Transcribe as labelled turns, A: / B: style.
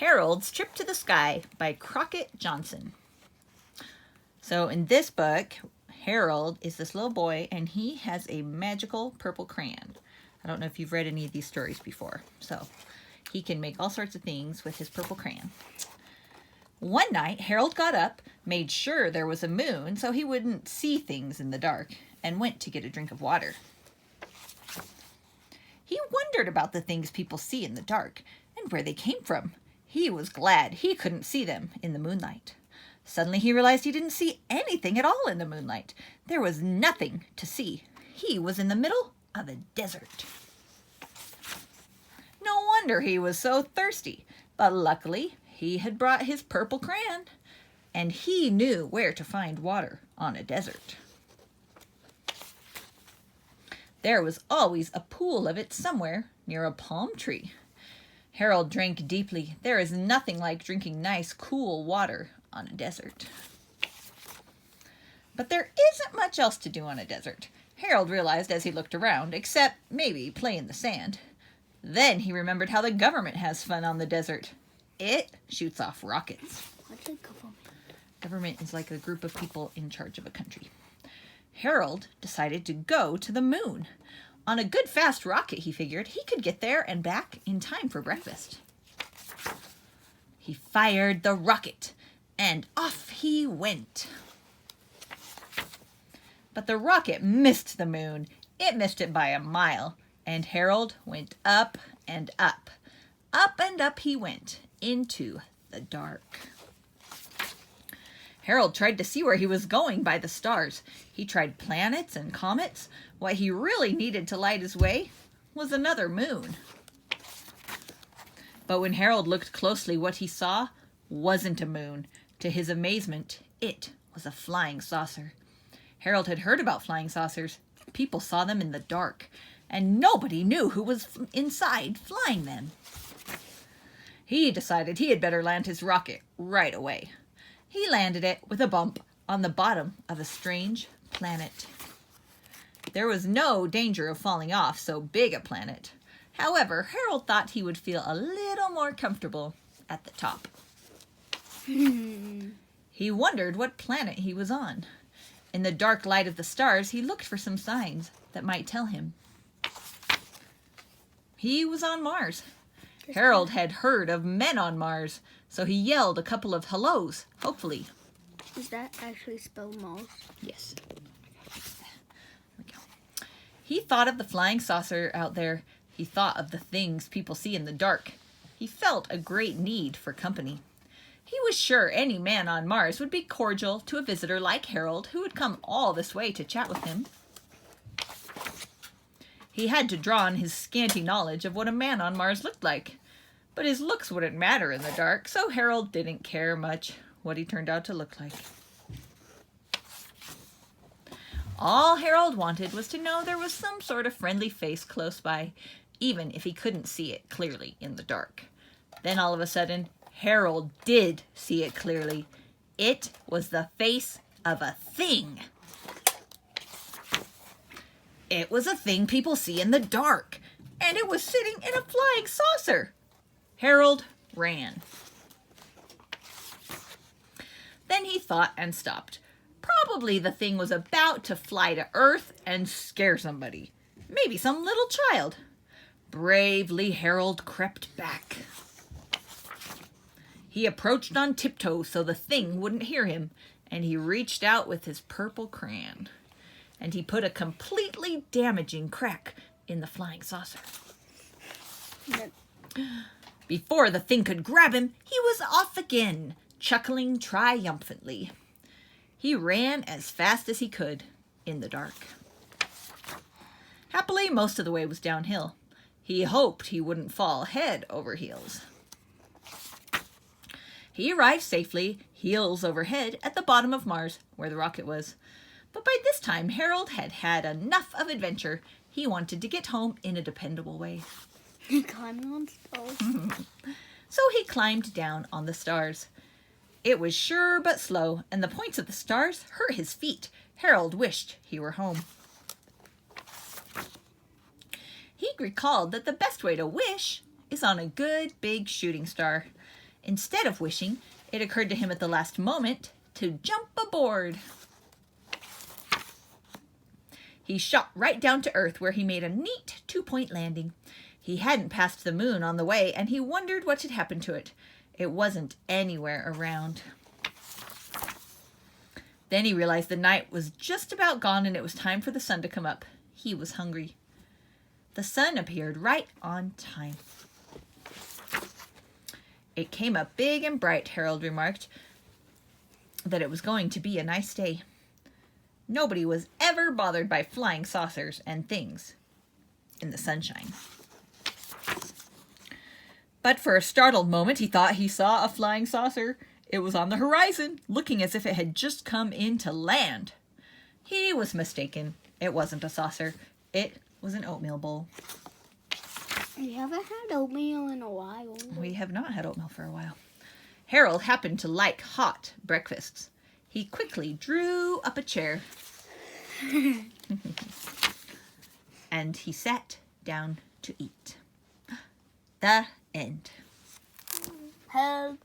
A: Harold's Trip to the Sky by Crockett Johnson. So in this book, Harold is this little boy and he has a magical purple crayon. I don't know if you've read any of these stories before. So he can make all sorts of things with his purple crayon. One night, Harold got up, made sure there was a moon so he wouldn't see things in the dark, and went to get a drink of water. He wondered about the things people see in the dark and where they came from. He was glad he couldn't see them in the moonlight. Suddenly he realized he didn't see anything at all in the moonlight. There was nothing to see. He was in the middle of a desert. No wonder he was so thirsty, but luckily he had brought his purple crayon, and he knew where to find water on a desert. There was always a pool of it somewhere near a palm tree. Harold drank deeply. There is nothing like drinking nice, cool water on a desert. But there isn't much else to do on a desert, Harold realized as he looked around, except maybe play in the sand. Then he remembered how the government has fun on the desert. It shoots off rockets.
B: What's a government?
A: Government is like a group of people in charge of a country. Harold decided to go to the moon. On a good fast rocket, he figured, he could get there and back in time for breakfast. He fired the rocket, and off he went. But the rocket missed the moon. It missed it by a mile, and Harold went up and up. Up and up he went, into the dark. Harold tried to see where he was going by the stars. He tried planets and comets. What he really needed to light his way was another moon. But when Harold looked closely, what he saw wasn't a moon. To his amazement, it was a flying saucer. Harold had heard about flying saucers. People saw them in the dark, and nobody knew who was inside flying them. He decided he had better land his rocket right away. He landed it with a bump on the bottom of a strange planet. There was no danger of falling off so big a planet. However, Harold thought he would feel a little more comfortable at the top. He wondered what planet he was on. In the dark light of the stars, he looked for some signs that might tell him. He was on Mars. Harold had heard of men on Mars, so he yelled a couple of hellos, hopefully.
B: Is that actually spelled Mars?
A: Yes. He thought of the flying saucer out there. He thought of the things people see in the dark. He felt a great need for company. He was sure any man on Mars would be cordial to a visitor like Harold, who had come all this way to chat with him. He had to draw on his scanty knowledge of what a man on Mars looked like. But his looks wouldn't matter in the dark, so Harold didn't care much what he turned out to look like. All Harold wanted was to know there was some sort of friendly face close by, even if he couldn't see it clearly in the dark. Then all of a sudden, Harold did see it clearly. It was the face of a thing. It was a thing people see in the dark, and it was sitting in a flying saucer. Harold ran. Then he thought and stopped. Probably the thing was about to fly to Earth and scare somebody. Maybe some little child. Bravely, Harold crept back. He approached on tiptoe so the thing wouldn't hear him, and he reached out with his purple crayon. And he put a completely damaging crack in the flying saucer. Before the thing could grab him, he was off again, chuckling triumphantly. He ran as fast as he could in the dark. Happily, most of the way was downhill. He hoped he wouldn't fall head over heels. He arrived safely, heels over head, at the bottom of Mars, where the rocket was. But by this time, Harold had had enough of adventure. He wanted to get home in a dependable way.
B: Climbing on stars.
A: So he climbed down on the stars. It was sure but slow, and the points of the stars hurt his feet. Harold wished he were home. He recalled that the best way to wish is on a good big shooting star. Instead of wishing, it occurred to him at the last moment to jump aboard. He shot right down to Earth, where he made a neat 2-point landing. He hadn't passed the moon on the way, and he wondered what had happened to it. It wasn't anywhere around. Then he realized the night was just about gone and it was time for the sun to come up. He was hungry. The sun appeared right on time. It came up big and bright, Harold remarked that it was going to be a nice day. Nobody was ever bothered by flying saucers and things in the sunshine. But for a startled moment, he thought he saw a flying saucer. It was on the horizon, looking as if it had just come in to land. He was mistaken. It wasn't a saucer. It was an oatmeal bowl.
B: We haven't had oatmeal in a while.
A: We have not had oatmeal for a while. Harold happened to like hot breakfasts. He quickly drew up a chair. And he sat down to eat. The end.
B: Help.